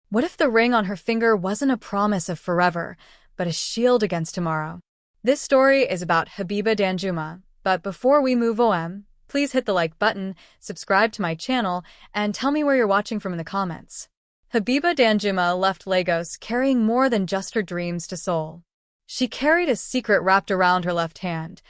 What if the ring on her finger wasn't a promise of forever, but a shield against tomorrow? This story is about Habibah Danjuma, but before we move on, please hit the like button, subscribe to my channel, and tell me where you're watching from in the comments. Habibah Danjuma left Lagos carrying more than just her dreams to Seoul. She carried a secret wrapped around her left hand,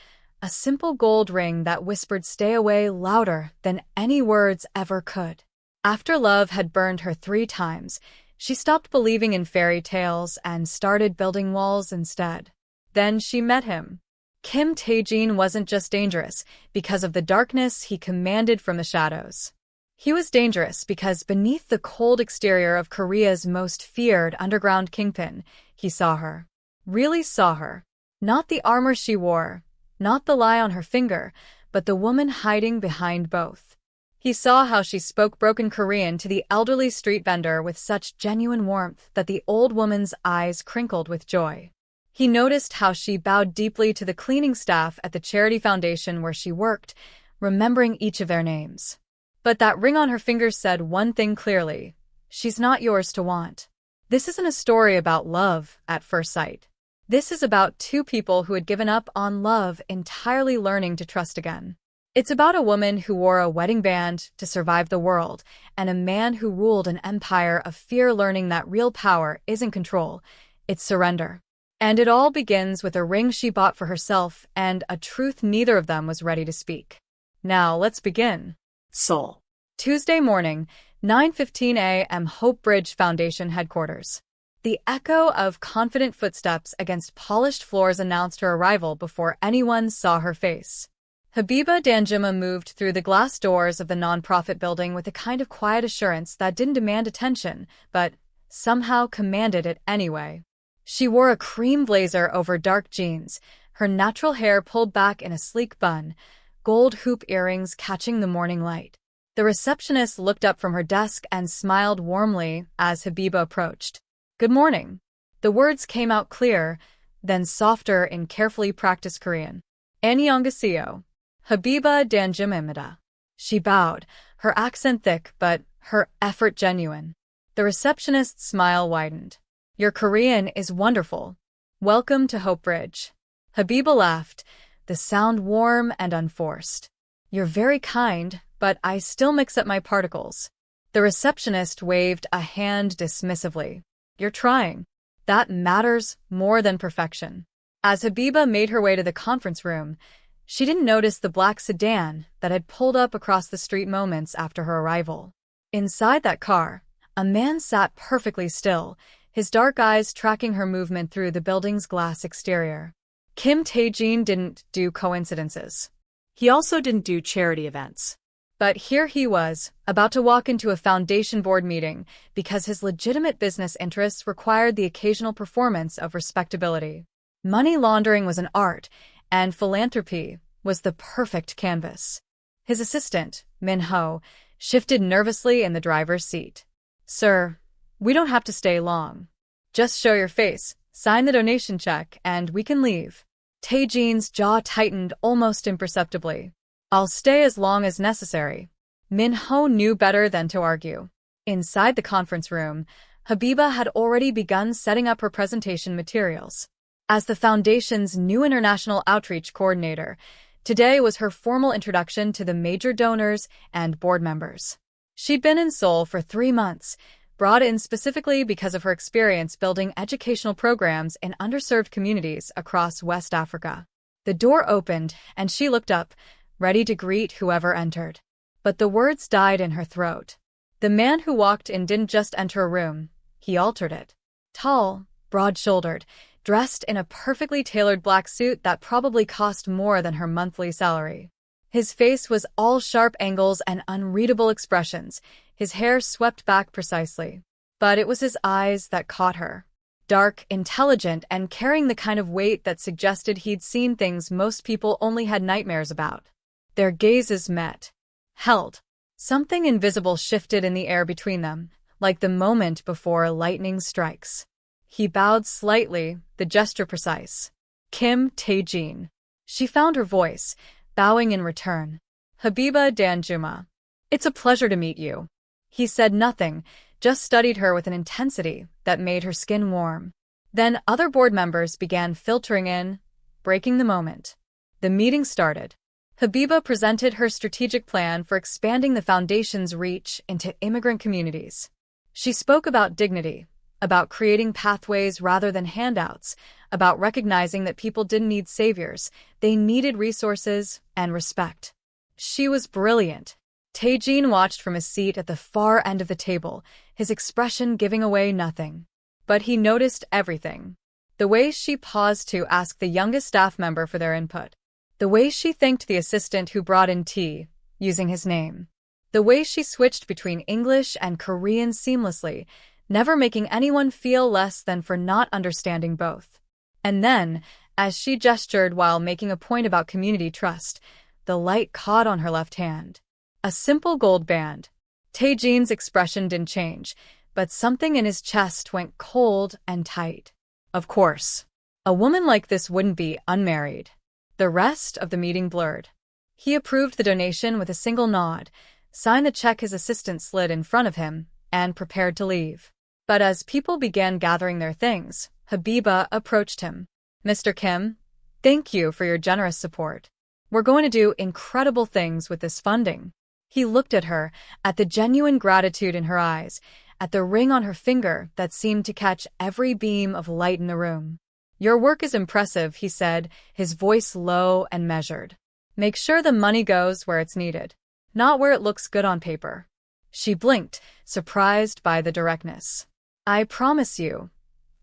a simple gold ring that whispered "stay away" louder than any words ever could. After love had burned her 3 times, she stopped believing in fairy tales and started building walls instead. Then she met him. Kim Tae-jin wasn't just dangerous because of the darkness he commanded from the shadows. He was dangerous because beneath the cold exterior of Korea's most feared underground kingpin, he saw her. Really saw her. Not the armor she wore, not the lie on her finger, but the woman hiding behind both. He saw how she spoke broken Korean to the elderly street vendor with such genuine warmth that the old woman's eyes crinkled with joy. He noticed how she bowed deeply to the cleaning staff at the charity foundation where she worked, remembering each of their names. But that ring on her finger said one thing clearly: she's not yours to want. This isn't a story about love at first sight. This is about 2 people who had given up on love, entirely learning to trust again. It's about a woman who wore a wedding band to survive the world, and a man who ruled an empire of fear, learning that real power isn't control, it's surrender. And it all begins with a ring she bought for herself and a truth neither of them was ready to speak. Now let's begin. Seoul. Tuesday morning, 9:15 a.m. Hope Bridge Foundation headquarters. The echo of confident footsteps against polished floors announced her arrival before anyone saw her face. Habibah Danjuma moved through the glass doors of the nonprofit building with a kind of quiet assurance that didn't demand attention, but somehow commanded it anyway. She wore a cream blazer over dark jeans, her natural hair pulled back in a sleek bun, gold hoop earrings catching the morning light. The receptionist looked up from her desk and smiled warmly as Habibah approached. "Good morning." The words came out clear, then softer in carefully practiced Korean. "Annyeonghaseyo. Habibah Danjuma." She bowed, her accent thick but her effort genuine. The receptionist's smile widened. "Your Korean is wonderful. Welcome to Hope Bridge." Habibah laughed, the sound warm and unforced. "You're very kind, but I still mix up my particles." The receptionist waved a hand dismissively. "You're trying. That matters more than perfection." As Habibah made her way to the conference room, she didn't notice the black sedan that had pulled up across the street moments after her arrival. Inside that car, a man sat perfectly still, his dark eyes tracking her movement through the building's glass exterior. Kim Tae-jin didn't do coincidences. He also didn't do charity events. But here he was, about to walk into a foundation board meeting because his legitimate business interests required the occasional performance of respectability. Money laundering was an art, and philanthropy was the perfect canvas. His assistant, Min-ho, shifted nervously in the driver's seat. "Sir, we don't have to stay long. Just show your face, sign the donation check, and we can leave." Tae-jin's jaw tightened almost imperceptibly. "I'll stay as long as necessary." Min-ho knew better than to argue. Inside the conference room, Habibah had already begun setting up her presentation materials. As the Foundation's new international outreach coordinator, today was her formal introduction to the major donors and board members. She'd been in Seoul for 3 months, brought in specifically because of her experience building educational programs in underserved communities across West Africa. The door opened, and she looked up, ready to greet whoever entered. But the words died in her throat. The man who walked in didn't just enter a room, he altered it. Tall, broad-shouldered, dressed in a perfectly tailored black suit that probably cost more than her monthly salary. His face was all sharp angles and unreadable expressions, his hair swept back precisely. But it was his eyes that caught her. Dark, intelligent, and carrying the kind of weight that suggested he'd seen things most people only had nightmares about. Their gazes met. Held. Something invisible shifted in the air between them, like the moment before lightning strikes. He bowed slightly, the gesture precise. "Kim Tae-jin." She found her voice, bowing in return. "Habibah Danjuma. It's a pleasure to meet you." He said nothing, just studied her with an intensity that made her skin warm. Then other board members began filtering in, breaking the moment. The meeting started. Habibah presented her strategic plan for expanding the foundation's reach into immigrant communities. She spoke about dignity, about creating pathways rather than handouts, about recognizing that people didn't need saviors, they needed resources and respect. She was brilliant. Tae-jin watched from his seat at the far end of the table, his expression giving away nothing. But he noticed everything. The way she paused to ask the youngest staff member for their input. The way she thanked the assistant who brought in tea, using his name. The way she switched between English and Korean seamlessly, never making anyone feel less than for not understanding both. And then, as she gestured while making a point about community trust, the light caught on her left hand. A simple gold band. Tae-jin's expression didn't change, but something in his chest went cold and tight. Of course. A woman like this wouldn't be unmarried. The rest of the meeting blurred. He approved the donation with a single nod, signed the check his assistant slid in front of him, and prepared to leave. But as people began gathering their things, Habibah approached him. "Mr. Kim, thank you for your generous support. We're going to do incredible things with this funding." He looked at her, at the genuine gratitude in her eyes, at the ring on her finger that seemed to catch every beam of light in the room. "Your work is impressive," he said, his voice low and measured. "Make sure the money goes where it's needed, not where it looks good on paper." She blinked, surprised by the directness. "I promise you,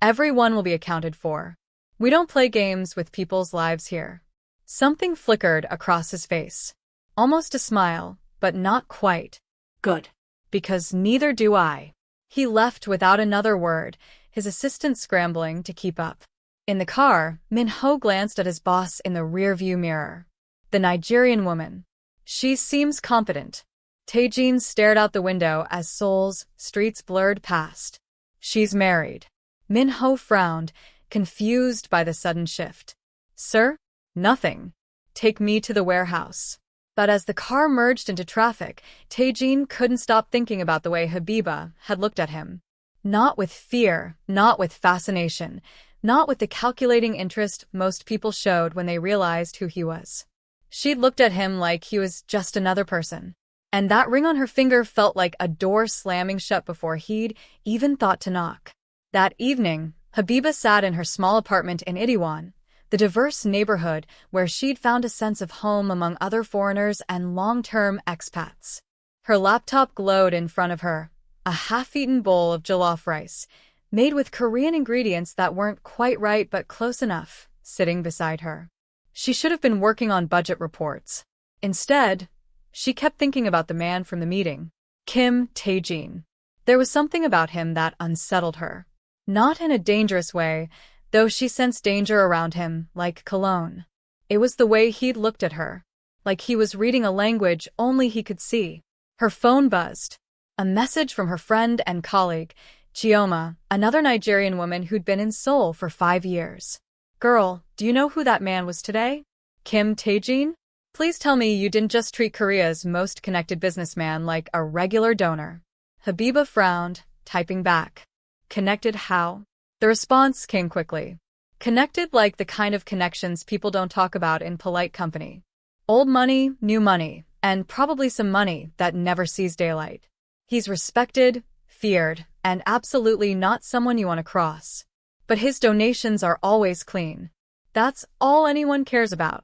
everyone will be accounted for. We don't play games with people's lives here." Something flickered across his face. Almost a smile, but not quite. "Good. Because neither do I." He left without another word, his assistant scrambling to keep up. In the car, Min-ho glanced at his boss in the rearview mirror. The Nigerian woman. "She seems competent." Tae-jin stared out the window as Seoul's streets blurred past. "She's married." Min-ho frowned, confused by the sudden shift. "Sir? Nothing. Take me to the warehouse." But as the car merged into traffic, Tae-jin couldn't stop thinking about the way Habibah had looked at him. Not with fear, not with fascination, not with the calculating interest most people showed when they realized who he was. She'd looked at him like he was just another person. And that ring on her finger felt like a door slamming shut before he'd even thought to knock. That evening, Habibah sat in her small apartment in Itaewon, the diverse neighborhood where she'd found a sense of home among other foreigners and long-term expats. Her laptop glowed in front of her, a half-eaten bowl of jollof rice, made with Korean ingredients that weren't quite right but close enough, sitting beside her. She should have been working on budget reports. Instead, she kept thinking about the man from the meeting, Kim Tae-jin. There was something about him that unsettled her. Not in a dangerous way, though she sensed danger around him, like cologne. It was the way he'd looked at her, like he was reading a language only he could see. Her phone buzzed. A message from her friend and colleague, Chioma, another Nigerian woman who'd been in Seoul for 5 years. "Girl, do you know who that man was today? Kim Tae-jin? Please tell me you didn't just treat Korea's most connected businessman like a regular donor." Habibah frowned, typing back. "Connected how?" The response came quickly. "Connected like the kind of connections people don't talk about in polite company. Old money, new money, and probably some money that never sees daylight. He's respected, feared, and absolutely not someone you want to cross. But his donations are always clean. That's all anyone cares about."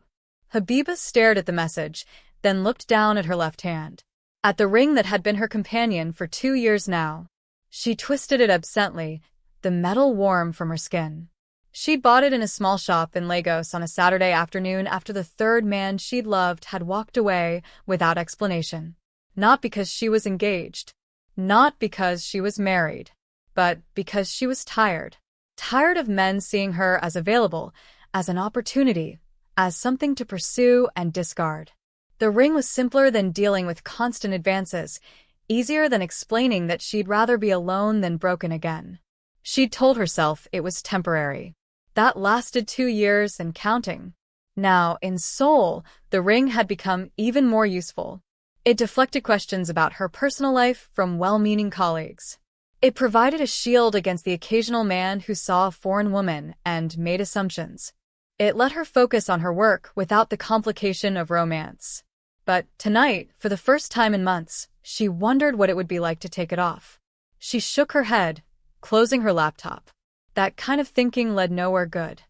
Habibah stared at the message, then looked down at her left hand. At the ring that had been her companion for 2 years now. She twisted it absently, the metal warm from her skin. She'd bought it in a small shop in Lagos on a Saturday afternoon after the third man she'd loved had walked away without explanation. Not because she was engaged. Not because she was married. But because she was tired. Tired of men seeing her as available, as an opportunity, as something to pursue and discard. The ring was simpler than dealing with constant advances, easier than explaining that she'd rather be alone than broken again. She'd told herself it was temporary. That lasted 2 years and counting. Now, in Seoul, the ring had become even more useful. It deflected questions about her personal life from well-meaning colleagues. It provided a shield against the occasional man who saw a foreign woman and made assumptions. It let her focus on her work without the complication of romance. But tonight, for the first time in months, she wondered what it would be like to take it off. She shook her head, closing her laptop. That kind of thinking led nowhere good.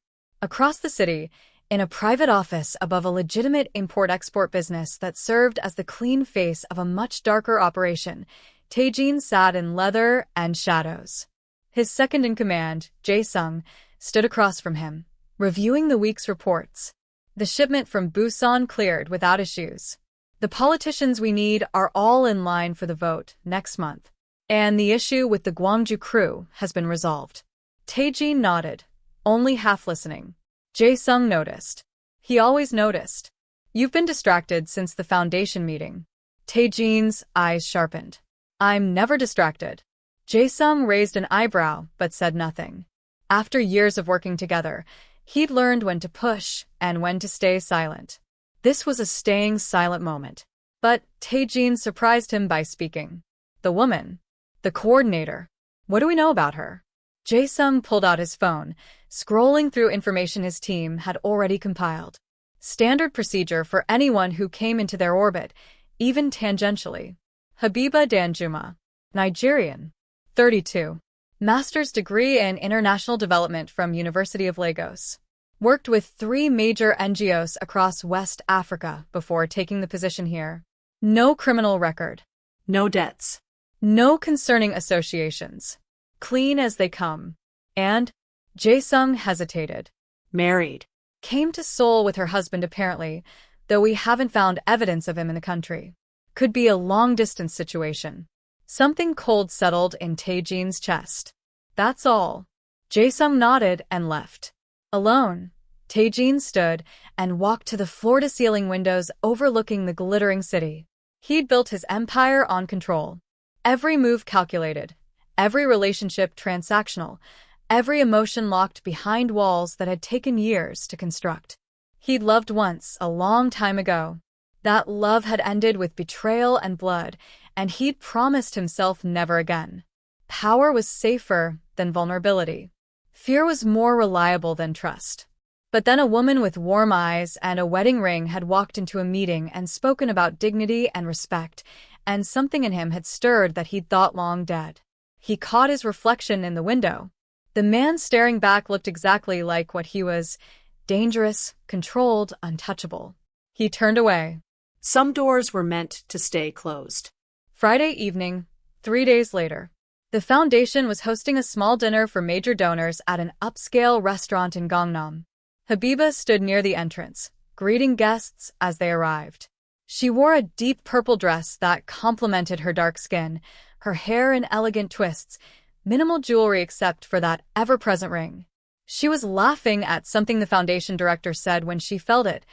Across the city, in a private office above a legitimate import-export business that served as the clean face of a much darker operation, Tae-jin sat in leather and shadows. His second-in-command, Jae-sung, stood across from him, reviewing the week's reports. The shipment from Busan cleared without issues. The politicians we need are all in line for the vote next month. And the issue with the Gwangju crew has been resolved. Tae-jin nodded, only half listening. Jae-sung noticed. He always noticed. You've been distracted since the foundation meeting. Tae-jin's eyes sharpened. I'm never distracted. Jae-sung raised an eyebrow but said nothing. After years of working together, he'd learned when to push and when to stay silent. This was a staying silent moment. But Tae-jin surprised him by speaking. The woman. The coordinator. What do we know about her? Jae-sung pulled out his phone, scrolling through information his team had already compiled. Standard procedure for anyone who came into their orbit, even tangentially. Habibah Danjuma. Nigerian. 32. Master's degree in International Development from University of Lagos. Worked with 3 major NGOs across West Africa before taking the position here. No criminal record. No debts. No concerning associations. Clean as they come. And Jae-sung hesitated. Married. Came to Seoul with her husband apparently, though we haven't found evidence of him in the country. Could be a long-distance situation. Something cold settled in Tae-jin's chest. That's all. Jae-sung nodded and left. Alone, Tae-jin stood and walked to the floor-to-ceiling windows overlooking the glittering city. He'd built his empire on control. Every move calculated, every relationship transactional, every emotion locked behind walls that had taken years to construct. He'd loved once, a long time ago. That love had ended with betrayal and blood, and he'd promised himself never again. Power was safer than vulnerability. Fear was more reliable than trust. But then a woman with warm eyes and a wedding ring had walked into a meeting and spoken about dignity and respect, and something in him had stirred that he'd thought long dead. He caught his reflection in the window. The man staring back looked exactly like what he was: dangerous, controlled, untouchable. He turned away. Some doors were meant to stay closed. Friday evening, 3 days later. The foundation was hosting a small dinner for major donors at an upscale restaurant in Gangnam. Habibah stood near the entrance, greeting guests as they arrived. She wore a deep purple dress that complemented her dark skin, her hair in elegant twists, minimal jewelry except for that ever-present ring. She was laughing at something the foundation director said when she felt it,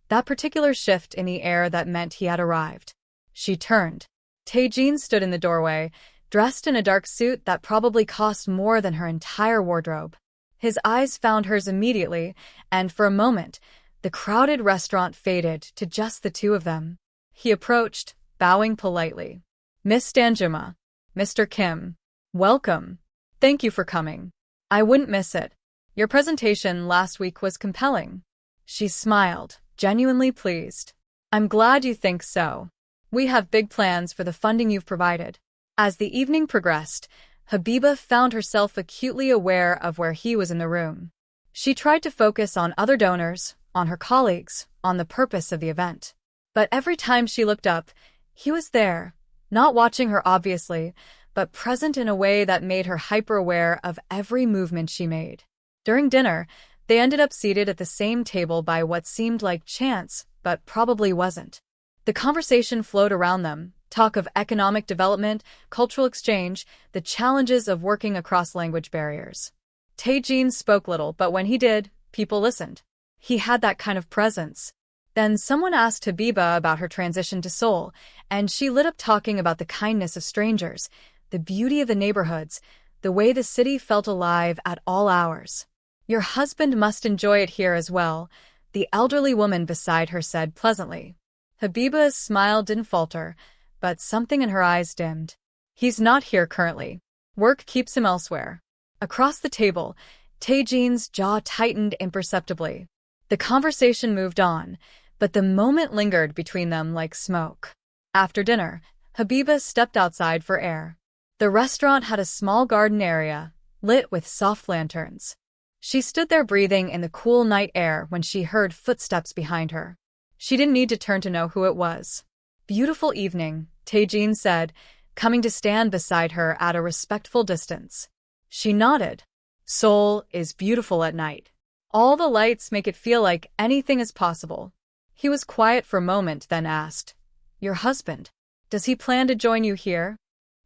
that particular shift in the air that meant he had arrived. She turned. Tae-jin stood in the doorway, dressed in a dark suit that probably cost more than her entire wardrobe. His eyes found hers immediately, and for a moment, the crowded restaurant faded to just the two of them. He approached, bowing politely. Miss Danjuma. Mr. Kim. Welcome. Thank you for coming. I wouldn't miss it. Your presentation last week was compelling. She smiled, genuinely pleased. I'm glad you think so. We have big plans for the funding you've provided. As the evening progressed, Habibah found herself acutely aware of where he was in the room. She tried to focus on other donors, on her colleagues, on the purpose of the event. But every time she looked up, he was there, not watching her obviously, but present in a way that made her hyper-aware of every movement she made. During dinner, they ended up seated at the same table by what seemed like chance, but probably wasn't. The conversation flowed around them, talk of economic development, cultural exchange, the challenges of working across language barriers. Tae-jin spoke little, but when he did, people listened. He had that kind of presence. Then someone asked Habibah about her transition to Seoul, and she lit up talking about the kindness of strangers, the beauty of the neighborhoods, the way the city felt alive at all hours. Your husband must enjoy it here as well, the elderly woman beside her said pleasantly. Habibah's smile didn't falter, but something in her eyes dimmed. He's not here currently. Work keeps him elsewhere. Across the table, Tae-jin's jaw tightened imperceptibly. The conversation moved on, but the moment lingered between them like smoke. After dinner, Habibah stepped outside for air. The restaurant had a small garden area, lit with soft lanterns. She stood there breathing in the cool night air when she heard footsteps behind her. She didn't need to turn to know who it was. "Beautiful evening," Tae-jin said, coming to stand beside her at a respectful distance. She nodded. "Seoul is beautiful at night. All the lights make it feel like anything is possible." He was quiet for a moment, then asked, "Your husband, does he plan to join you here?"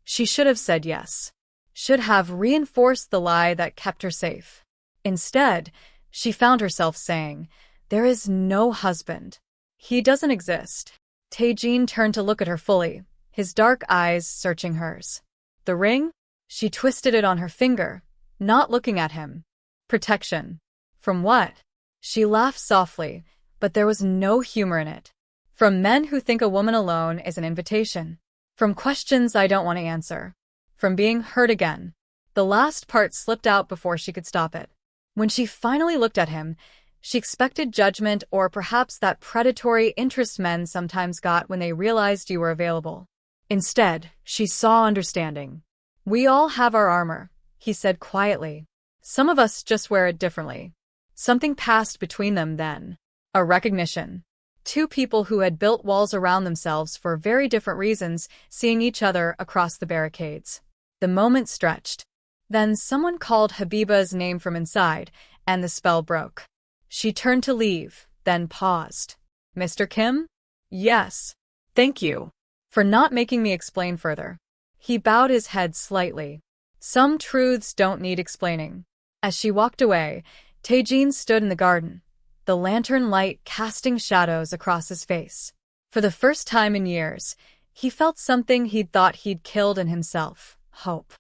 She should have said yes. Should have reinforced the lie that kept her safe. Instead, she found herself saying, "There is no husband. He doesn't exist." Tae-jin turned to look at her fully, his dark eyes searching hers. "The ring?" She twisted it on her finger, not looking at him. "Protection. From what?" She laughed softly, but there was no humor in it. "From men who think a woman alone is an invitation. From questions I don't want to answer. From being hurt again." The last part slipped out before she could stop it. When she finally looked at him, she expected judgment or perhaps that predatory interest men sometimes got when they realized you were available. Instead, she saw understanding. "We all have our armor," he said quietly. "Some of us just wear it differently." Something passed between them then. A recognition. Two people who had built walls around themselves for very different reasons, seeing each other across the barricades. The moment stretched. Then someone called Habibah's name from inside, and the spell broke. She turned to leave, then paused. "Mr. Kim?" "Yes. Thank you for not making me explain further." He bowed his head slightly. Some truths don't need explaining. As she walked away, Tae-jin stood in the garden, the lantern light casting shadows across his face. For the first time in years, he felt something he'd thought he'd killed in himself: hope.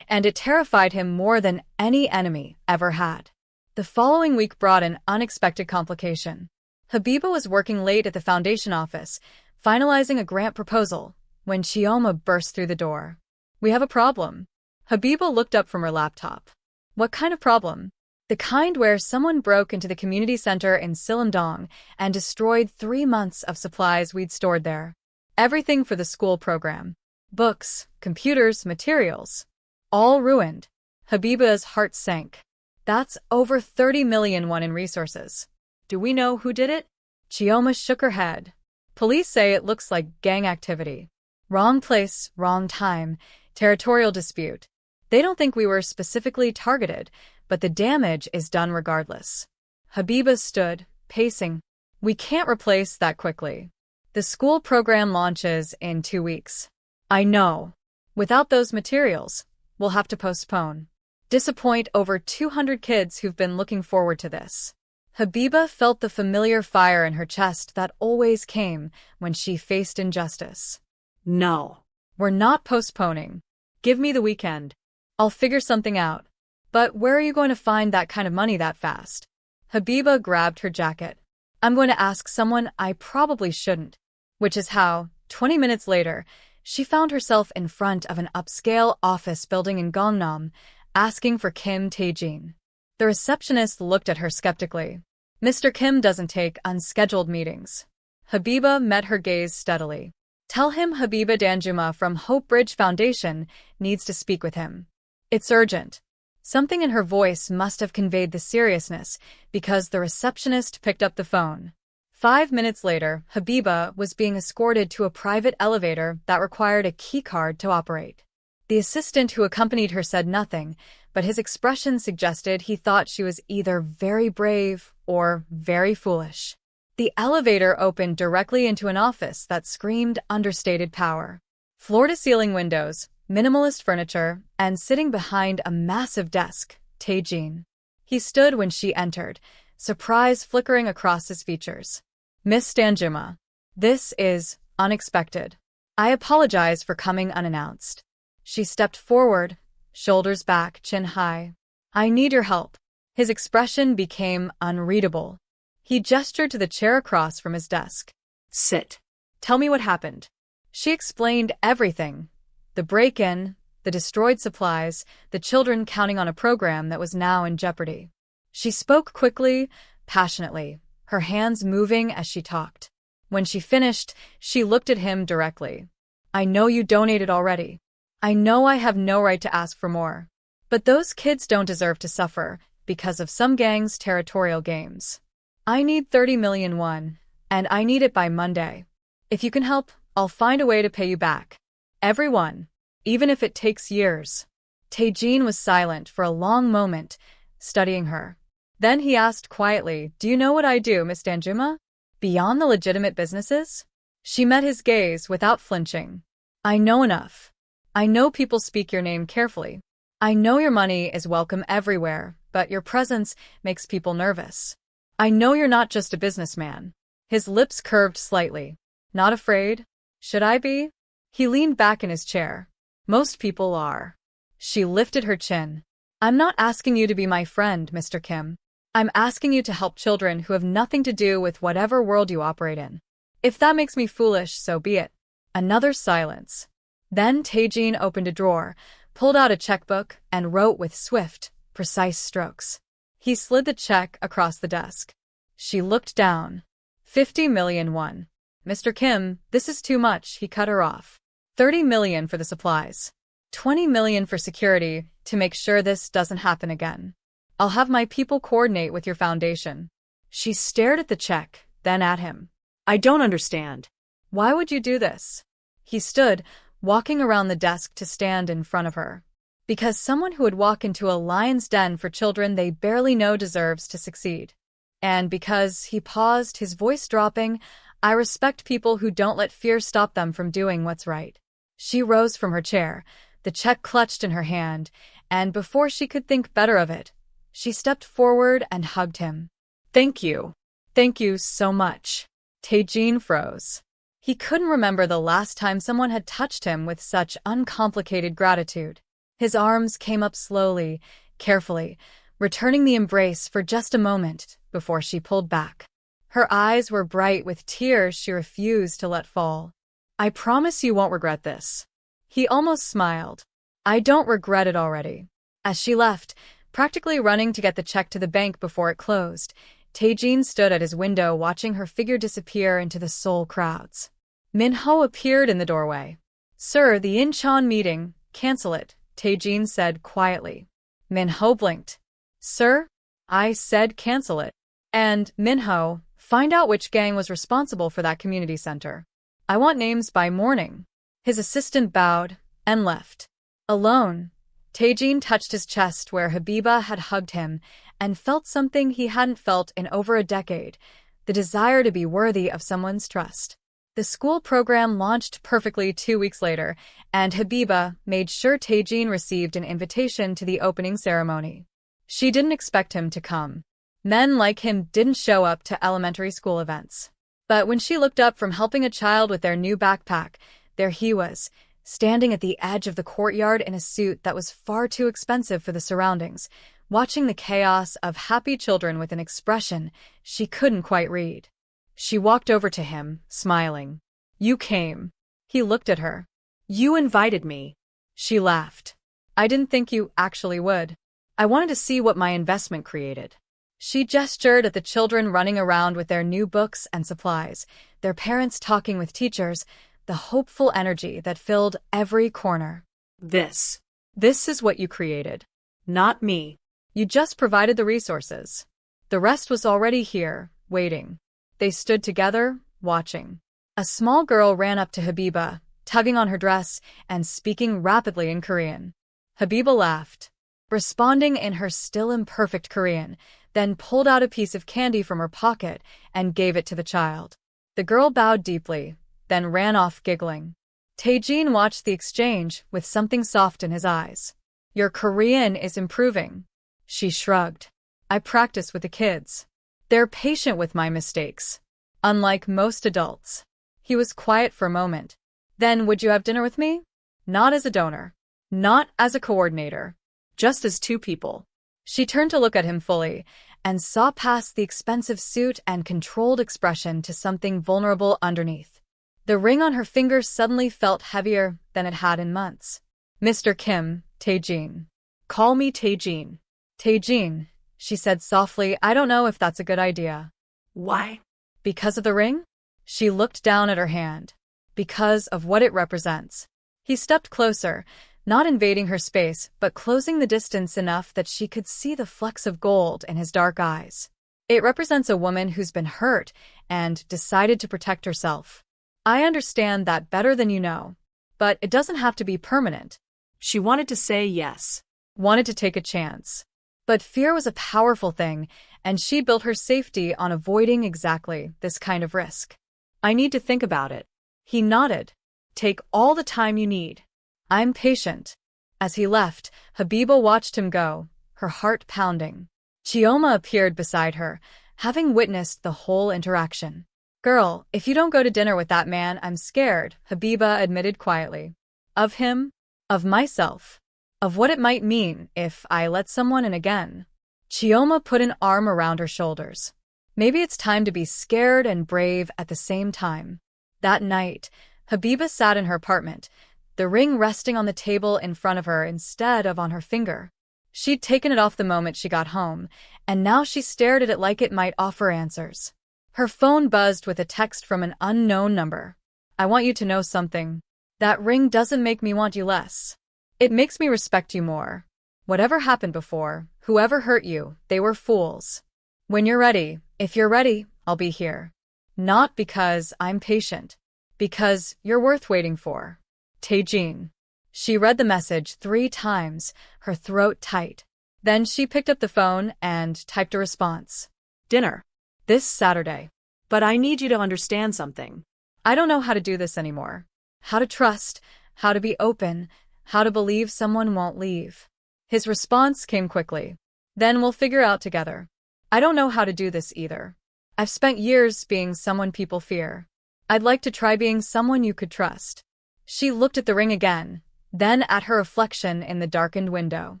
And it terrified him more than any enemy ever had. The following week brought an unexpected complication. Habibah was working late at the foundation office, finalizing a grant proposal, when Chioma burst through the door. "We have a problem." Habibah looked up from her laptop. "What kind of problem?" "The kind where someone broke into the community center in Silindong and destroyed 3 months of supplies we'd stored there. Everything for the school program. Books, computers, materials. All ruined." Habibah's heart sank. "That's over 30 million won in resources. Do we know who did it?" Chioma shook her head. "Police say it looks like gang activity. Wrong place, wrong time, territorial dispute. They don't think we were specifically targeted, but the damage is done regardless." Habibah stood, pacing. "We can't replace that quickly. The school program launches in 2 weeks. I know. Without those materials, we'll have to postpone. Disappoint over 200 kids who've been looking forward to this." Habibah felt the familiar fire in her chest that always came when she faced injustice. "No. We're not postponing. Give me the weekend. I'll figure something out." "But where are you going to find that kind of money that fast?" Habibah grabbed her jacket. "I'm going to ask someone I probably shouldn't." Which is how, 20 minutes later, she found herself in front of an upscale office building in Gangnam, asking for Kim Tae-jin. The receptionist looked at her skeptically. "Mr. Kim doesn't take unscheduled meetings." Habibah met her gaze steadily. "Tell him Habibah Danjuma from Hope Bridge Foundation needs to speak with him. It's urgent." Something in her voice must have conveyed the seriousness, because the receptionist picked up the phone. 5 minutes later, Habibah was being escorted to a private elevator that required a keycard to operate. The assistant who accompanied her said nothing, but his expression suggested he thought she was either very brave or very foolish. The elevator opened directly into an office that screamed understated power. Floor-to-ceiling windows, minimalist furniture, and sitting behind a massive desk, Tae-jin. He stood when she entered, surprise flickering across his features. "Miss Danjuma, this is unexpected. I apologize for coming unannounced." She stepped forward, shoulders back, chin high. "I need your help." His expression became unreadable. He gestured to the chair across from his desk. "Sit. Tell me what happened." She explained everything. The break-in, the destroyed supplies, the children counting on a program that was now in jeopardy. She spoke quickly, passionately, her hands moving as she talked. When she finished, she looked at him directly. I know you donated already. I know I have no right to ask for more. But those kids don't deserve to suffer because of some gang's territorial games. I need 30 million won, and I need it by Monday. If you can help, I'll find a way to pay you back. Everyone, even if it takes years. Tae-jin was silent for a long moment, studying her. Then he asked quietly, do you know what I do, Miss Danjuma? Beyond the legitimate businesses? She met his gaze without flinching. I know enough. I know people speak your name carefully. I know your money is welcome everywhere, but your presence makes people nervous. I know you're not just a businessman. His lips curved slightly. Not afraid? Should I be? He leaned back in his chair. Most people are. She lifted her chin. I'm not asking you to be my friend, Mr. Kim. I'm asking you to help children who have nothing to do with whatever world you operate in. If that makes me foolish, so be it. Another silence. Then Tae-jin opened a drawer, pulled out a checkbook, and wrote with swift, precise strokes. He slid the check across the desk. She looked down. 50 million won. Mr. Kim, this is too much, he cut her off. 30 million for the supplies. 20 million for security to make sure this doesn't happen again. I'll have my people coordinate with your foundation. She stared at the check, then at him. I don't understand. Why would you do this? He stood, walking around the desk to stand in front of her. Because someone who would walk into a lion's den for children they barely know deserves to succeed. And because, he paused, his voice dropping, I respect people who don't let fear stop them from doing what's right. She rose from her chair, the check clutched in her hand, and before she could think better of it, she stepped forward and hugged him. Thank you. Thank you so much. Tae-jin froze. He couldn't remember the last time someone had touched him with such uncomplicated gratitude. His arms came up slowly, carefully, returning the embrace for just a moment before she pulled back. Her eyes were bright with tears she refused to let fall. I promise you won't regret this. He almost smiled. I don't regret it already. As she left, practically running to get the check to the bank before it closed, Tae-jin stood at his window watching her figure disappear into the Seoul crowds. Min-ho appeared in the doorway. Sir, the Incheon meeting, cancel it, Tae-jin said quietly. Min-ho blinked. Sir? I said cancel it. And, Min-ho, find out which gang was responsible for that community center. I want names by morning. His assistant bowed and left. Alone, Tae-jin touched his chest where Habibah had hugged him and felt something he hadn't felt in over a decade, the desire to be worthy of someone's trust. The school program launched perfectly 2 weeks later, and Habibah made sure Tae-jin received an invitation to the opening ceremony. She didn't expect him to come. Men like him didn't show up to elementary school events. But when she looked up from helping a child with their new backpack, there he was, standing at the edge of the courtyard in a suit that was far too expensive for the surroundings, watching the chaos of happy children with an expression she couldn't quite read. She walked over to him, smiling. You came. He looked at her. You invited me. She laughed. I didn't think you actually would. I wanted to see what my investment created. She gestured at the children running around with their new books and supplies, their parents talking with teachers, the hopeful energy that filled every corner. This is what you created. Not me. You just provided the resources. The rest was already here, waiting. They stood together, watching. A small girl ran up to Habibah, tugging on her dress and speaking rapidly in Korean. Habibah laughed, responding in her still imperfect Korean, then pulled out a piece of candy from her pocket and gave it to the child. The girl bowed deeply, then ran off giggling. Tae-jin watched the exchange with something soft in his eyes. Your Korean is improving. She shrugged. I practice with the kids. They're patient with my mistakes. Unlike most adults. He was quiet for a moment. Then would you have dinner with me? Not as a donor. Not as a coordinator. Just as two people. She turned to look at him fully, and saw past the expensive suit and controlled expression to something vulnerable underneath. The ring on her finger suddenly felt heavier than it had in months. Mr. Kim Tae-jin. Call me Tae-jin. Tae-jin, she said softly, I don't know if that's a good idea. Why? Because of the ring? She looked down at her hand. Because of what it represents. He stepped closer, not invading her space, but closing the distance enough that she could see the flecks of gold in his dark eyes. It represents a woman who's been hurt and decided to protect herself. I understand that better than you know. But it doesn't have to be permanent. She wanted to say yes. Wanted to take a chance. But fear was a powerful thing, and she built her safety on avoiding exactly this kind of risk. I need to think about it. He nodded. Take all the time you need. I'm patient. As he left, Habibah watched him go, her heart pounding. Chioma appeared beside her, having witnessed the whole interaction. Girl, if you don't go to dinner with that man, I'm scared, Habibah admitted quietly. Of him? Of myself. Of what it might mean if I let someone in again. Chioma put an arm around her shoulders. Maybe it's time to be scared and brave at the same time. That night, Habibah sat in her apartment, the ring resting on the table in front of her instead of on her finger. She'd taken it off the moment she got home, and now she stared at it like it might offer answers. Her phone buzzed with a text from an unknown number. I want you to know something. That ring doesn't make me want you less. It makes me respect you more. Whatever happened before, whoever hurt you, they were fools. When you're ready, if you're ready, I'll be here. Not because I'm patient. Because you're worth waiting for. Tae-jin. She read the message 3 times, her throat tight. Then she picked up the phone and typed a response. Dinner. This Saturday. But I need you to understand something. I don't know how to do this anymore. How to trust, how to be open, how to believe someone won't leave. His response came quickly. Then we'll figure out together. I don't know how to do this either. I've spent years being someone people fear. I'd like to try being someone you could trust. She looked at the ring again, then at her reflection in the darkened window.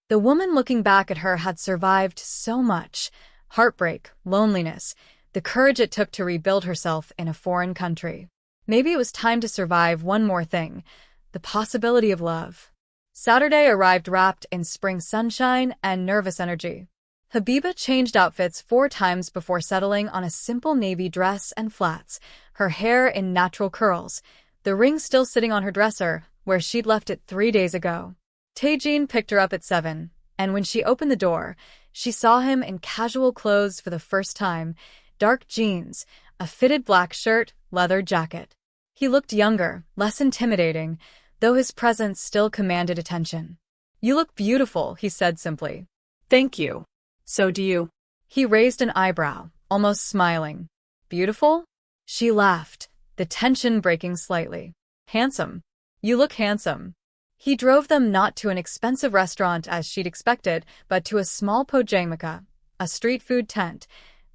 The woman looking back at her had survived so much. Heartbreak, loneliness, the courage it took to rebuild herself in a foreign country. Maybe it was time to survive one more thing, the possibility of love. Saturday arrived wrapped in spring sunshine and nervous energy. Habibah changed outfits 4 times before settling on a simple navy dress and flats, her hair in natural curls, the ring still sitting on her dresser, where she'd left it 3 days ago. Tae-jin picked her up at 7, and when she opened the door, she saw him in casual clothes for the first time, dark jeans, a fitted black shirt, leather jacket. He looked younger, less intimidating, though his presence still commanded attention. You look beautiful, he said simply. Thank you. So do you. He raised an eyebrow, almost smiling. Beautiful? She laughed, the tension breaking slightly. Handsome. You look handsome. He drove them not to an expensive restaurant as she'd expected, but to a small pojangmaka, a street food tent,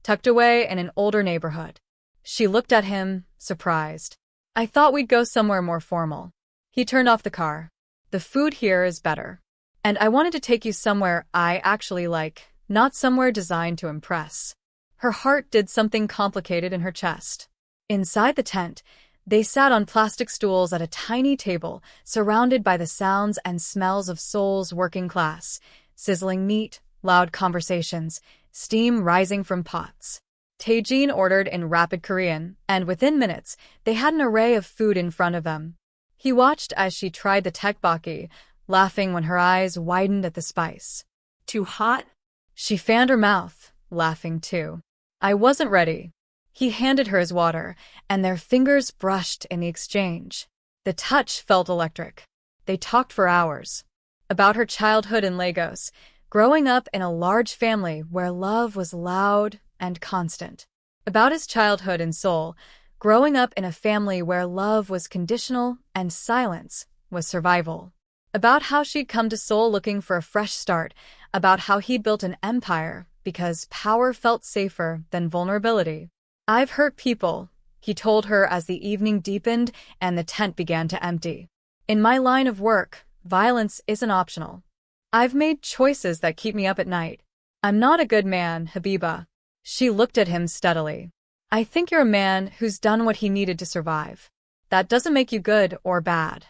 tucked away in an older neighborhood. She looked at him, surprised. I thought we'd go somewhere more formal. He turned off the car. The food here is better. And I wanted to take you somewhere I actually like, not somewhere designed to impress. Her heart did something complicated in her chest. Inside the tent, they sat on plastic stools at a tiny table, surrounded by the sounds and smells of Seoul's working class, sizzling meat, loud conversations, steam rising from pots. Tae-jin ordered in rapid Korean, and within minutes, they had an array of food in front of them. He watched as she tried the tteokbokki, laughing when her eyes widened at the spice. Too hot? She fanned her mouth, laughing too. I wasn't ready. He handed her his water, and their fingers brushed in the exchange. The touch felt electric. They talked for hours. About her childhood in Lagos, growing up in a large family where love was loud and constant. About his childhood in Seoul, growing up in a family where love was conditional and silence was survival. About how she'd come to Seoul looking for a fresh start, about how he'd built an empire because power felt safer than vulnerability. I've hurt people, he told her as the evening deepened and the tent began to empty. In my line of work, violence isn't optional. I've made choices that keep me up at night. I'm not a good man, Habibah. She looked at him steadily. I think you're a man who's done what he needed to survive. That doesn't make you good or bad.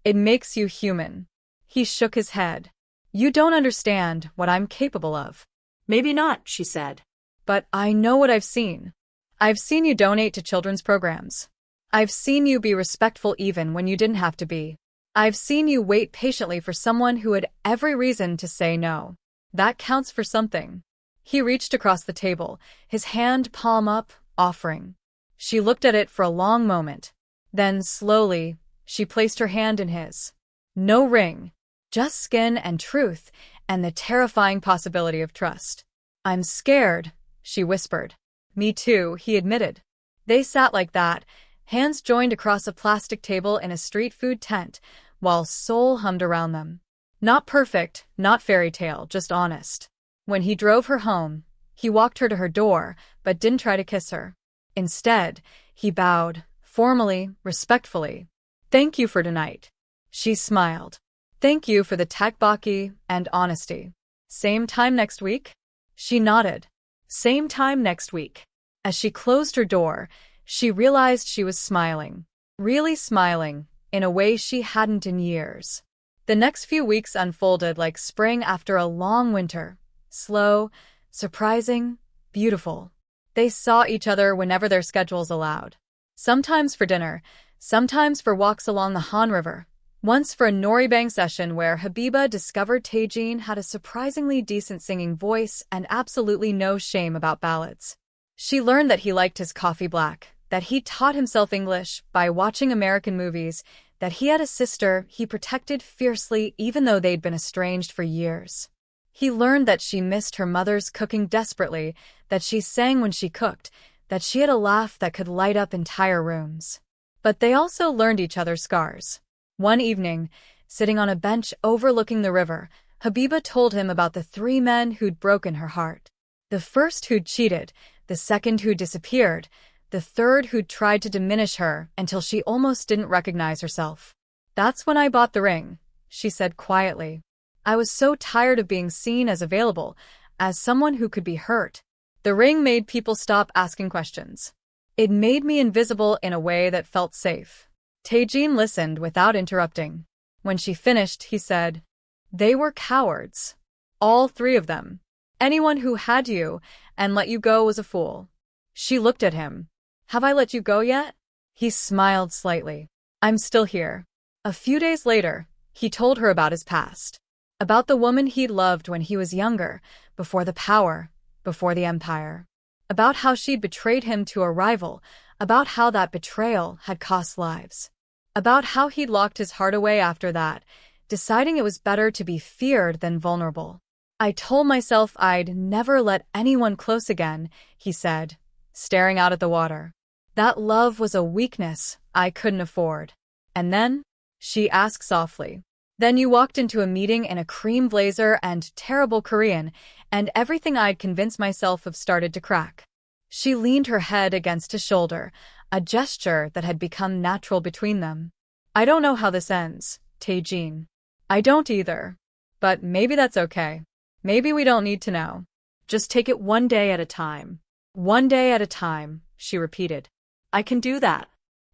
It makes you human. He shook his head. You don't understand what I'm capable of. Maybe not, she said. But I know what I've seen. I've seen you donate to children's programs. I've seen you be respectful even when you didn't have to be. I've seen you wait patiently for someone who had every reason to say no. That counts for something. He reached across the table, his hand palm up, offering. She looked at it for a long moment. Then, slowly, she placed her hand in his. No ring. Just skin and truth, and the terrifying possibility of trust. I'm scared, she whispered. Me too, he admitted. They sat like that, hands joined across a plastic table in a street food tent, while soul hummed around them. Not perfect, not fairy tale, just honest. When he drove her home, he walked her to her door, but didn't try to kiss her. Instead, he bowed, formally, respectfully. Thank you for tonight. She smiled. Thank you for the takbaki and honesty. Same time next week? She nodded. Same time next week. As she closed her door, she realized she was smiling. Really smiling, in a way she hadn't in years. The next few weeks unfolded like spring after a long winter. Slow, surprising, beautiful. They saw each other whenever their schedules allowed. Sometimes for dinner, sometimes for walks along the Han River. Once for a Noribang session where Habibah discovered Tae-jin had a surprisingly decent singing voice and absolutely no shame about ballads. She learned that he liked his coffee black, that he taught himself English by watching American movies, that he had a sister he protected fiercely even though they'd been estranged for years. He learned that she missed her mother's cooking desperately, that she sang when she cooked, that she had a laugh that could light up entire rooms. But they also learned each other's scars. One evening, sitting on a bench overlooking the river, Habibah told him about the 3 men who'd broken her heart. The first who'd cheated, the second who'd disappeared, the third who'd tried to diminish her until she almost didn't recognize herself. That's when I bought the ring, she said quietly. I was so tired of being seen as available, as someone who could be hurt. The ring made people stop asking questions. It made me invisible in a way that felt safe. Tae-jin listened without interrupting. When she finished, he said, They were cowards. All 3 of them. Anyone who had you and let you go was a fool. She looked at him. Have I let you go yet? He smiled slightly. I'm still here. A few days later, he told her about his past. About the woman he'd loved when he was younger, before the power, before the empire. About how she'd betrayed him to a rival, about how that betrayal had cost lives. About how he'd locked his heart away after that, deciding it was better to be feared than vulnerable. I told myself I'd never let anyone close again, he said, staring out at the water. That love was a weakness I couldn't afford. And then? She asked softly. Then you walked into a meeting in a cream blazer and terrible Korean, and everything I'd convinced myself of started to crack. She leaned her head against his shoulder, a gesture that had become natural between them. I don't know how this ends, Tae-jin. I don't either. But maybe that's okay. Maybe we don't need to know. Just take it one day at a time. One day at a time, she repeated. I can do that.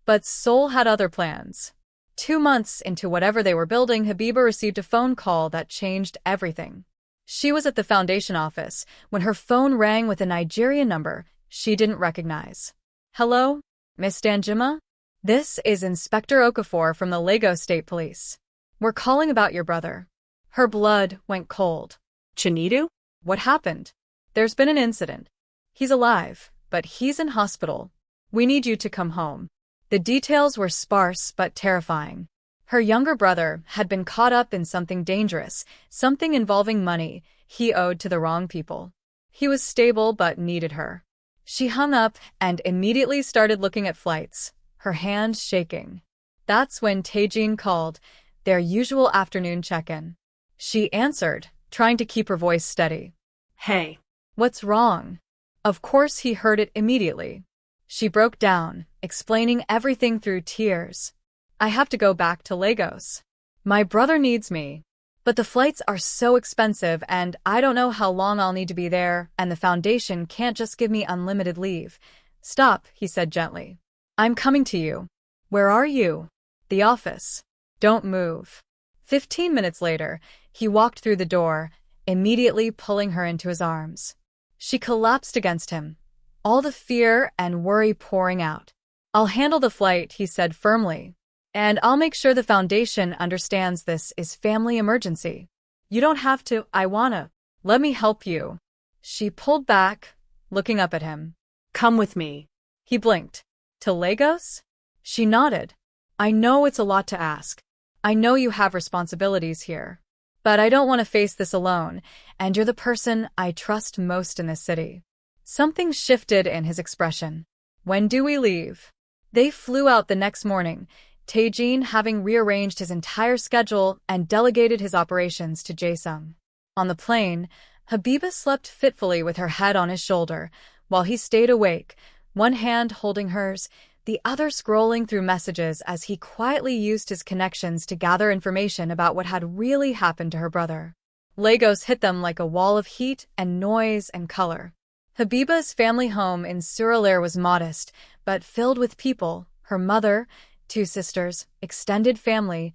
But Seoul had other plans. 2 months into whatever they were building, Habibah received a phone call that changed everything. She was at the foundation office when her phone rang with a Nigerian number she didn't recognize. Hello, Miss Danjuma? This is Inspector Okafor from the Lagos State Police. We're calling about your brother. Her blood went cold. Chinidu? What happened? There's been an incident. He's alive, but he's in hospital. We need you to come home. The details were sparse but terrifying. Her younger brother had been caught up in something dangerous, something involving money he owed to the wrong people. He was stable but needed her. She hung up and immediately started looking at flights, her hand shaking. That's when Tae-jin called, their usual afternoon check-in. She answered, trying to keep her voice steady. Hey. What's wrong? Of course he heard it immediately. She broke down, explaining everything through tears. I have to go back to Lagos. My brother needs me. But the flights are so expensive and I don't know how long I'll need to be there, and the foundation can't just give me unlimited leave. Stop, he said gently. I'm coming to you. Where are you? The office. Don't move. 15 minutes later, he walked through the door, immediately pulling her into his arms. She collapsed against him, all the fear and worry pouring out. "I'll handle the flight," he said firmly. "And I'll make sure the foundation understands this is family emergency. You don't have to, I wanna. Let me help you." She pulled back, looking up at him. Come with me. He blinked. "To Lagos?" She nodded. "I know it's a lot to ask. I know you have responsibilities here. But I don't want to face this alone, and you're the person I trust most in this city." Something shifted in his expression. "When do we leave?" They flew out the next morning, Tae-jin having rearranged his entire schedule and delegated his operations to Jae-sung. On the plane, Habibah slept fitfully with her head on his shoulder, while he stayed awake, one hand holding hers, the other scrolling through messages as he quietly used his connections to gather information about what had really happened to her brother. Lagos hit them like a wall of heat and noise and color. Habibah's family home in Suralere was modest, but filled with people, her mother, 2 sisters, extended family,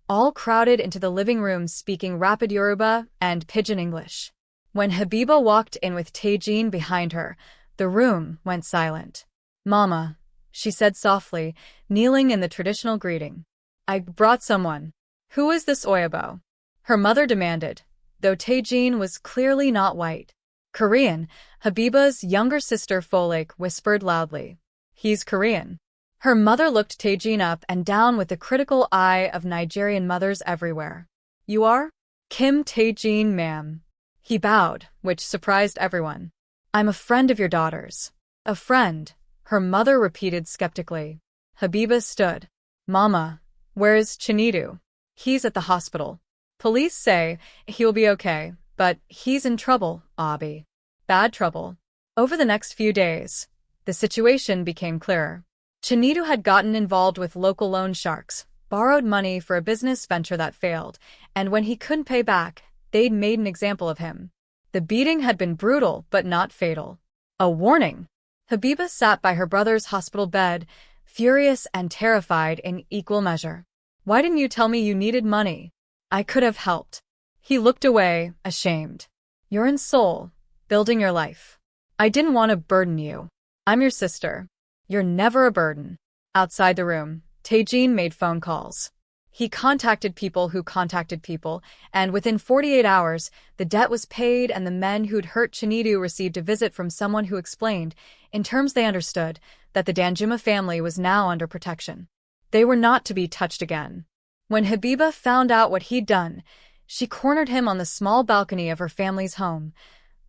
all crowded into the living room speaking rapid Yoruba and Pidgin English. When Habibah walked in with Tae-jin behind her, the room went silent. "Mama," she said softly, kneeling in the traditional greeting. "I brought someone." "Who is this Oyabo?" her mother demanded, though Tae-jin was clearly not white. "Korean," Habibah's younger sister Folake whispered loudly. "He's Korean." Her mother looked Tae-jin up and down with the critical eye of Nigerian mothers everywhere. "You are?" "Kim Tae-jin, ma'am." He bowed, which surprised everyone. "I'm a friend of your daughter's." "A friend," her mother repeated skeptically. Habibah stood. "Mama, where is Chinedu?" "He's at the hospital. Police say he'll be okay, but he's in trouble, Abi." "Bad trouble?" Over the next few days, the situation became clearer. Chinedu had gotten involved with local loan sharks, borrowed money for a business venture that failed, and when he couldn't pay back, they'd made an example of him. The beating had been brutal but not fatal. A warning! Habibah sat by her brother's hospital bed, furious and terrified in equal measure. "Why didn't you tell me you needed money? I could have helped." He looked away, ashamed. "You're in Seoul, building your life. I didn't want to burden you. I'm your sister. You're never a burden." Outside the room, Tae-jin made phone calls. He contacted people who contacted people, and within 48 hours, the debt was paid and the men who'd hurt Chinedu received a visit from someone who explained, in terms they understood, that the Danjuma family was now under protection. They were not to be touched again. When Habibah found out what he'd done, she cornered him on the small balcony of her family's home,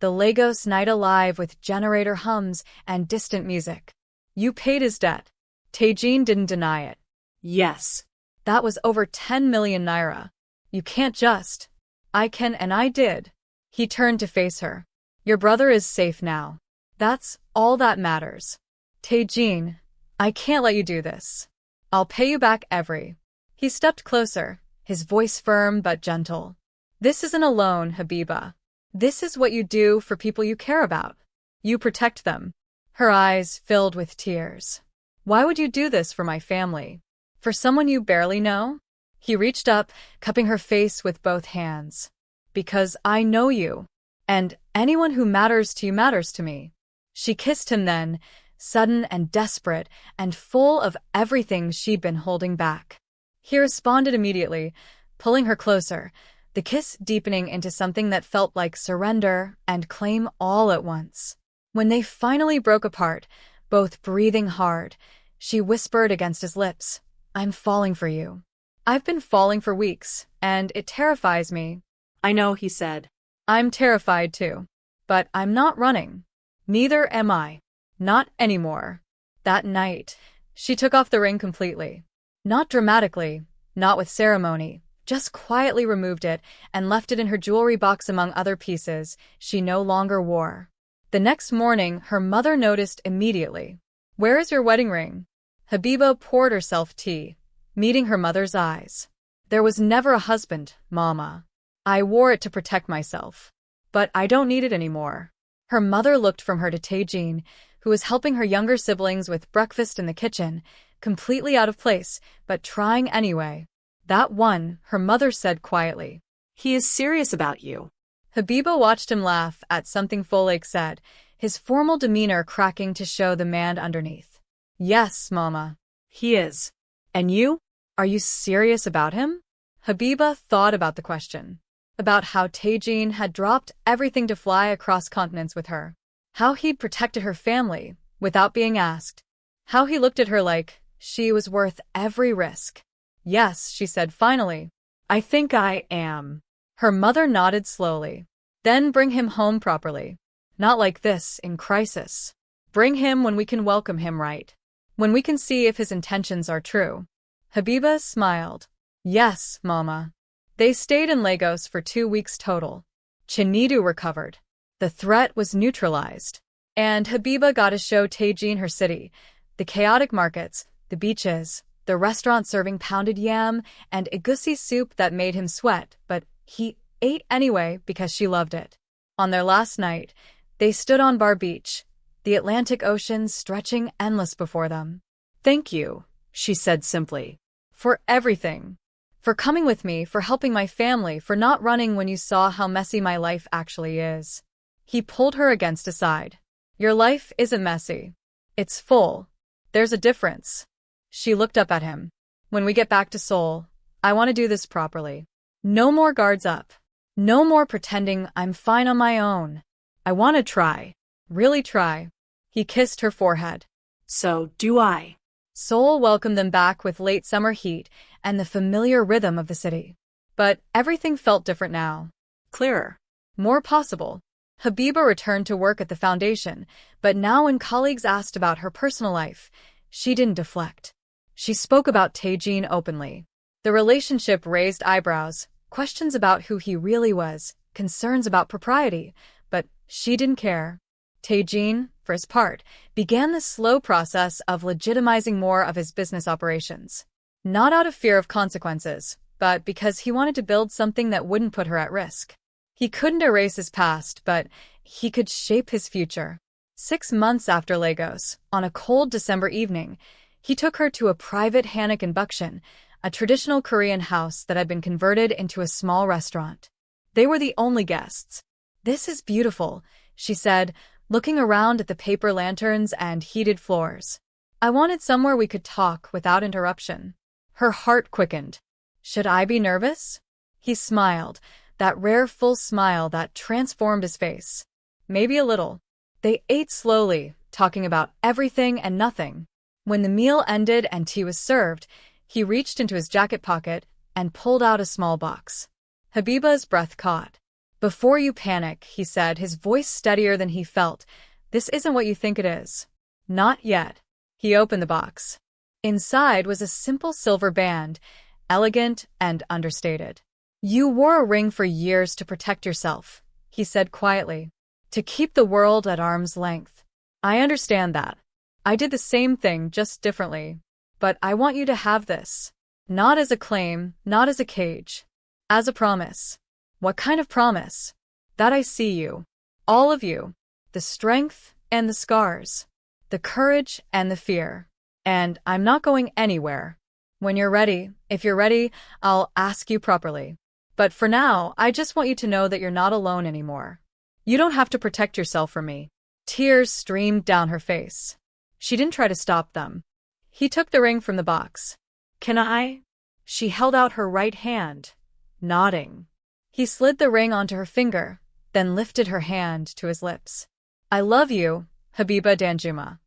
the Lagos night alive with generator hums and distant music. "You paid his debt." Tae-jin didn't deny it. Yes. "That was over 10 million naira. You can't just." "I can and I did." He turned to face her. "Your brother is safe now. That's all that matters." "Tae-jin, I can't let you do this. I'll pay you back every." He stepped closer, his voice firm but gentle. "This isn't a loan, Habibah. This is what you do for people you care about. You protect them." Her eyes filled with tears. "Why would you do this for my family? For someone you barely know?" He reached up, cupping her face with both hands. "Because I know you. And anyone who matters to you matters to me." She kissed him then, sudden and desperate, and full of everything she'd been holding back. He responded immediately, pulling her closer, the kiss deepening into something that felt like surrender and claim all at once. When they finally broke apart, both breathing hard, she whispered against his lips, "I'm falling for you. I've been falling for weeks, and it terrifies me." "I know," he said. "I'm terrified too. But I'm not running. Neither am I. Not anymore." That night, she took off the ring completely. Not dramatically, not with ceremony, just quietly removed it and left it in her jewelry box among other pieces she no longer wore. The next morning, her mother noticed immediately. "Where is your wedding ring?" Habibah poured herself tea, meeting her mother's eyes. "There was never a husband, Mama. I wore it to protect myself. But I don't need it anymore." Her mother looked from her to Tae-jin, who was helping her younger siblings with breakfast in the kitchen, completely out of place, but trying anyway. That one, her mother said quietly. He is serious about you. Habibah watched him laugh at something Folake said, his formal demeanor cracking to show the man underneath. Yes, Mama. He is. And you? Are you serious about him? Habibah thought about the question. About how Tae-jin had dropped everything to fly across continents with her. How he'd protected her family, without being asked. How he looked at her like she was worth every risk. Yes, she said finally. I think I am. Her mother nodded slowly. Then bring him home properly. Not like this, in crisis. Bring him when we can welcome him right. When we can see if his intentions are true. Habibah smiled. Yes, Mama. They stayed in Lagos for 2 weeks total. Chinidu recovered. The threat was neutralized. And Habibah got to show Tae-jin her city. The chaotic markets, the beaches, the restaurant serving pounded yam and egusi soup that made him sweat, but he ate anyway because she loved it. On their last night, they stood on Bar Beach, the Atlantic Ocean stretching endless before them. Thank you, she said simply. For everything. For coming with me, for helping my family, for not running when you saw how messy my life actually is. He pulled her against his side. Your life isn't messy. It's full. There's a difference. She looked up at him. When we get back to Seoul, I want to do this properly. No more guards up. No more pretending I'm fine on my own. I want to try. Really try. He kissed her forehead. So do I. Seoul welcomed them back with late summer heat and the familiar rhythm of the city. But everything felt different now. Clearer. More possible. Habibah returned to work at the foundation, but now when colleagues asked about her personal life, she didn't deflect. She spoke about Tae-jin openly. The relationship raised eyebrows, questions about who he really was, concerns about propriety, but she didn't care. Tae-jin, for his part, began the slow process of legitimizing more of his business operations. Not out of fear of consequences, but because he wanted to build something that wouldn't put her at risk. He couldn't erase his past, but he could shape his future. 6 months after Lagos, on a cold December evening, he took her to a private hanok in Bukshin, a traditional Korean house that had been converted into a small restaurant. They were the only guests. This is beautiful, she said, looking around at the paper lanterns and heated floors. I wanted somewhere we could talk without interruption. Her heart quickened. Should I be nervous? He smiled, that rare full smile that transformed his face. Maybe a little. They ate slowly, talking about everything and nothing. When the meal ended and tea was served, he reached into his jacket pocket and pulled out a small box. Habibah's breath caught. Before you panic, he said, his voice steadier than he felt, this isn't what you think it is. Not yet. He opened the box. Inside was a simple silver band, elegant and understated. You wore a ring for years to protect yourself, he said quietly. To keep the world at arm's length. I understand that. I did the same thing, just differently. But I want you to have this. Not as a claim, not as a cage. As a promise. What kind of promise? That I see you. All of you. The strength and the scars. The courage and the fear. And I'm not going anywhere. When you're ready, if you're ready, I'll ask you properly. But for now, I just want you to know that you're not alone anymore. You don't have to protect yourself from me. Tears streamed down her face. She didn't try to stop them. He took the ring from the box. Can I? She held out her right hand, nodding. He slid the ring onto her finger, then lifted her hand to his lips. I love you, Habibah Danjuma.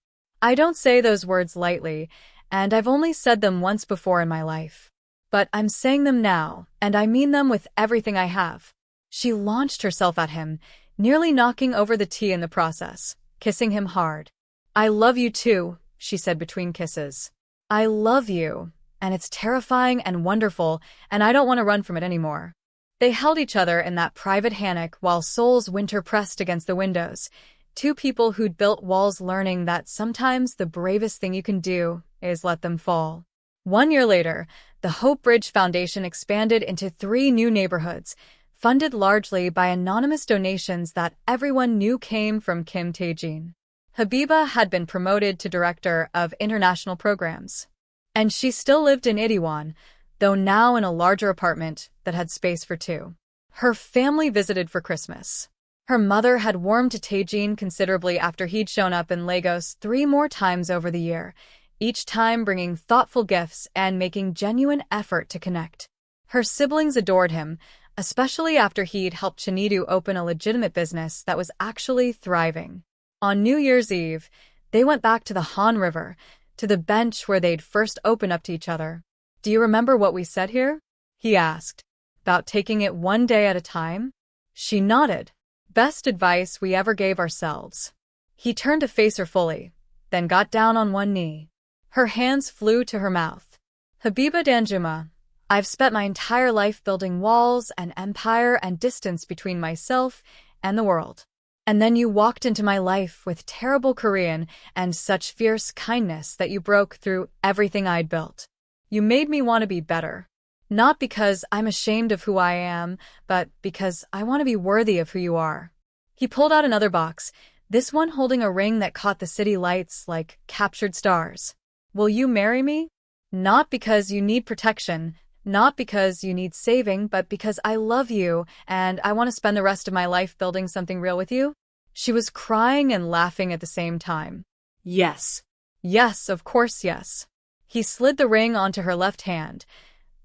I don't say those words lightly, and I've only said them once before in my life. But I'm saying them now, and I mean them with everything I have. She launched herself at him, nearly knocking over the tea in the process, kissing him hard. I love you too, she said between kisses. I love you, and it's terrifying and wonderful, and I don't want to run from it anymore. They held each other in that private hanok while Seoul's winter pressed against the windows, two people who'd built walls learning that sometimes the bravest thing you can do is let them fall. 1 year later, the Hope Bridge Foundation expanded into 3 new neighborhoods, funded largely by anonymous donations that everyone knew came from Kim Tae-jin. Habibah had been promoted to Director of International Programs. And she still lived in Itaewon, though now in a larger apartment that had space for two. Her family visited for Christmas. Her mother had warmed to Tae-jin considerably after he'd shown up in Lagos 3 more times over the year, each time bringing thoughtful gifts and making genuine effort to connect. Her siblings adored him, especially after he'd helped Chinidu open a legitimate business that was actually thriving. On New Year's Eve, they went back to the Han River, to the bench where they'd first opened up to each other. "Do you remember what we said here?" he asked. "About taking it one day at a time?" She nodded. "Best advice we ever gave ourselves." He turned to face her fully, then got down on one knee. Her hands flew to her mouth. "Habibah Danjuma, I've spent my entire life building walls and empire and distance between myself and the world. And then you walked into my life with terrible Korean and such fierce kindness that you broke through everything I'd built. You made me want to be better. Not because I'm ashamed of who I am, but because I want to be worthy of who you are." He pulled out another box, this one holding a ring that caught the city lights like captured stars. "Will you marry me? Not because you need protection, not because you need saving, but because I love you and I want to spend the rest of my life building something real with you?" She was crying and laughing at the same time. Yes. Yes, of course, yes. He slid the ring onto her left hand,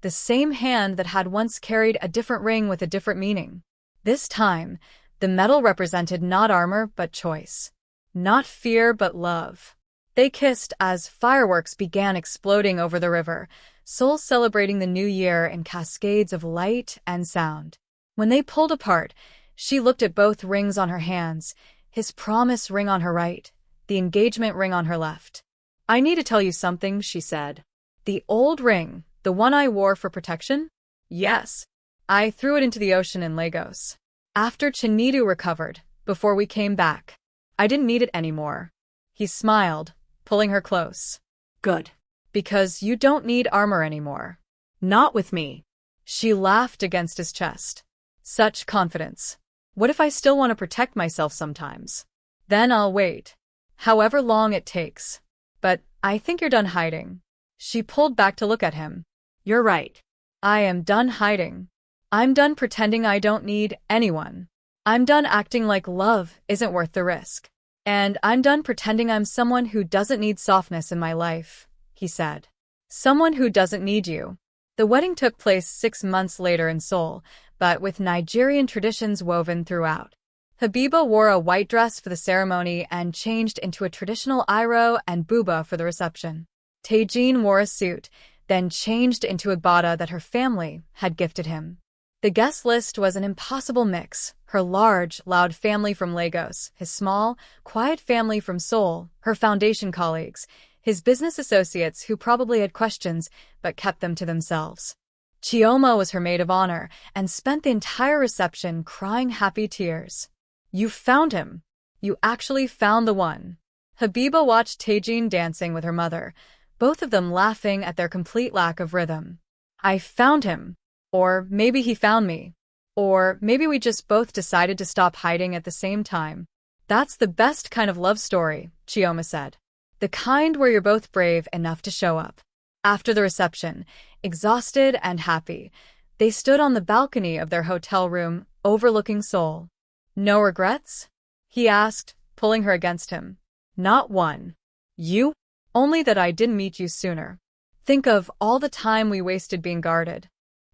the same hand that had once carried a different ring with a different meaning. This time, the metal represented not armor but choice. Not fear but love. They kissed as fireworks began exploding over the river, Seoul celebrating the new year in cascades of light and sound. When they pulled apart, she looked at both rings on her hands, his promise ring on her right, the engagement ring on her left. "I need to tell you something," she said. "The old ring, the one I wore for protection? Yes. I threw it into the ocean in Lagos. After Chinidu recovered, before we came back. I didn't need it anymore." He smiled, pulling her close. "Good. "Because you don't need armor anymore." Not with me." She laughed against his chest. "Such confidence. What if I still want to protect myself sometimes? Then I'll wait. However long it takes. But I think you're done hiding." She pulled back to look at him. "You're right. "I am done hiding. I'm done pretending I don't need anyone. I'm done acting like love isn't worth the risk. And I'm done pretending I'm someone who doesn't need softness in my life," he said. "Someone who doesn't need you." The wedding took place 6 months later in Seoul, but with Nigerian traditions woven throughout. Habibah wore a white dress for the ceremony and changed into a traditional iro and buba for the reception. Tae-jin wore a suit, then changed into a bata that her family had gifted him. The guest list was an impossible mix: her large, loud family from Lagos, his small, quiet family from Seoul, her foundation colleagues, his business associates who probably had questions but kept them to themselves. Chioma was her maid of honor and spent the entire reception crying happy tears. "You found him. You actually found the one." Habibah watched Tae-jin dancing with her mother, both of them laughing at their complete lack of rhythm. "I found him. Or maybe he found me. Or maybe we just both decided to stop hiding at the same time." "That's the best kind of love story," Chioma said. "The kind where you're both brave enough to show up." After the reception, exhausted and happy, they stood on the balcony of their hotel room overlooking Seoul. "No regrets?" he asked, pulling her against him. "Not one." "You? Only that I didn't meet you sooner. Think of all the time we wasted being guarded."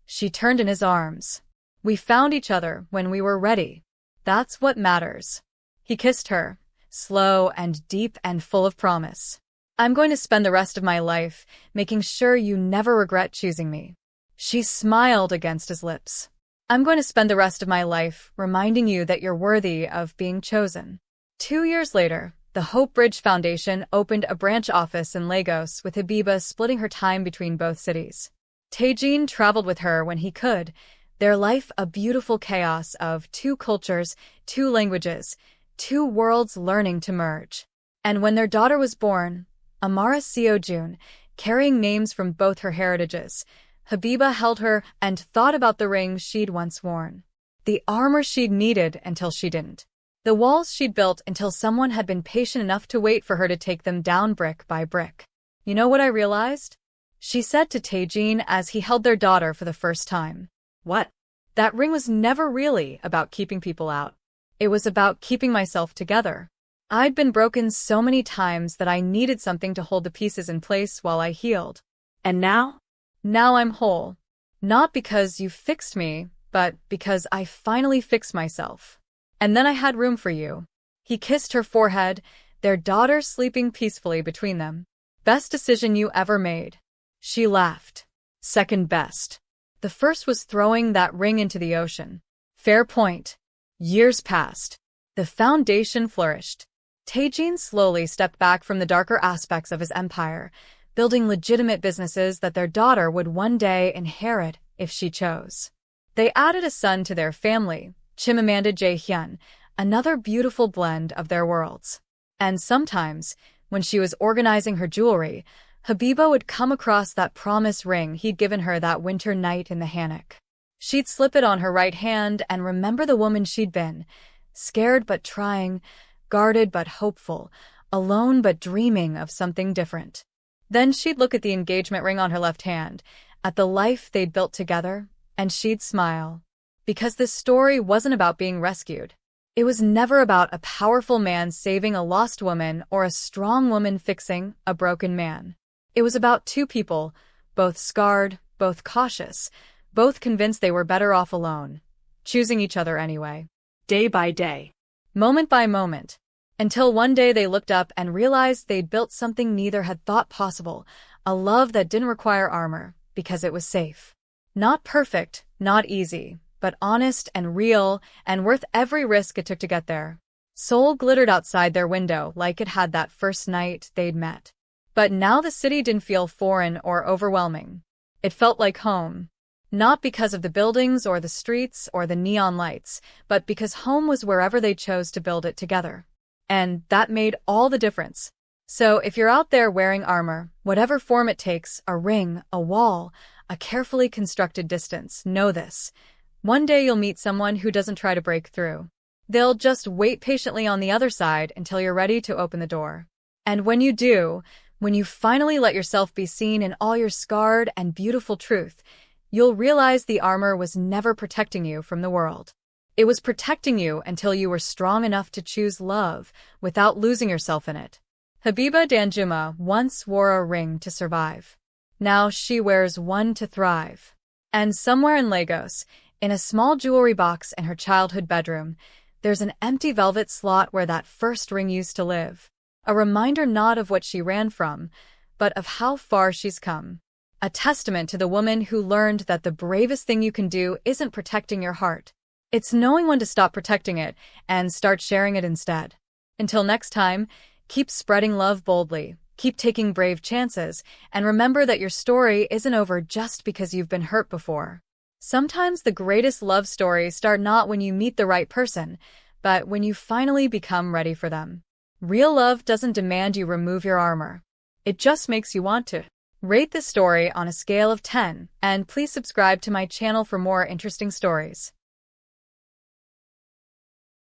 She turned in his arms. "We found each other when we were ready. That's what matters." He kissed her, slow and deep and full of promise. "I'm going to spend the rest of my life making sure you never regret choosing me." She smiled against his lips. "I'm going to spend the rest of my life reminding you that you're worthy of being chosen." 2 years later, the Hope Bridge Foundation opened a branch office in Lagos, with Habibah splitting her time between both cities. Tae-jin traveled with her when he could, their life a beautiful chaos of 2 cultures, 2 languages, 2 worlds learning to merge. And when their daughter was born, Amara Seo-jun, carrying names from both her heritages, Habibah held her and thought about the ring she'd once worn, the armor she'd needed until she didn't, the walls she'd built until someone had been patient enough to wait for her to take them down brick by brick. "You know what I realized?" she said to Tae-jin as he held their daughter for the first time. What? That ring was never really about keeping people out. It was about keeping myself together. I'd been broken so many times that I needed something to hold the pieces in place while I healed. And now? Now I'm whole. Not because you fixed me, but because I finally fixed myself. And then I had room for you. He kissed her forehead, their daughter sleeping peacefully between them. Best decision you ever made. She laughed. Second best. The first was throwing that ring into the ocean. Fair point. Years passed. The foundation flourished. Tae-jin slowly stepped back from the darker aspects of his empire, building legitimate businesses that their daughter would one day inherit if she chose. They added a son to their family, Chimamanda Jae-hyun, another beautiful blend of their worlds. And sometimes, when she was organizing her jewelry, Habibah would come across that promise ring he'd given her that winter night in the hammock. She'd slip it on her right hand and remember the woman she'd been, scared but trying, guarded but hopeful, alone but dreaming of something different. Then she'd look at the engagement ring on her left hand, at the life they'd built together, and she'd smile. Because this story wasn't about being rescued. It was never about a powerful man saving a lost woman or a strong woman fixing a broken man. It was about two people, both scarred, both cautious, both convinced they were better off alone, choosing each other anyway. Day by day. Moment by moment. Until one day they looked up and realized they'd built something neither had thought possible, a love that didn't require armor, because it was safe. Not perfect, not easy, but honest and real, and worth every risk it took to get there. Seoul glittered outside their window like it had that first night they'd met. But now the city didn't feel foreign or overwhelming. It felt like home. Not because of the buildings or the streets or the neon lights, but because home was wherever they chose to build it together. And that made all the difference. So if you're out there wearing armor, whatever form it takes, a ring, a wall, a carefully constructed distance, know this. One day you'll meet someone who doesn't try to break through. They'll just wait patiently on the other side until you're ready to open the door. And when you do, when you finally let yourself be seen in all your scarred and beautiful truth, you'll realize the armor was never protecting you from the world. It was protecting you until you were strong enough to choose love without losing yourself in it. Habibah Danjuma once wore a ring to survive. Now she wears one to thrive. And somewhere in Lagos, in a small jewelry box in her childhood bedroom, there's an empty velvet slot where that first ring used to live. A reminder not of what she ran from, but of how far she's come. A testament to the woman who learned that the bravest thing you can do isn't protecting your heart. It's knowing when to stop protecting it and start sharing it instead. Until next time, keep spreading love boldly, keep taking brave chances, and remember that your story isn't over just because you've been hurt before. Sometimes the greatest love stories start not when you meet the right person, but when you finally become ready for them. Real love doesn't demand you remove your armor. It just makes you want to. Rate this story on a scale of 10, and please subscribe to my channel for more interesting stories.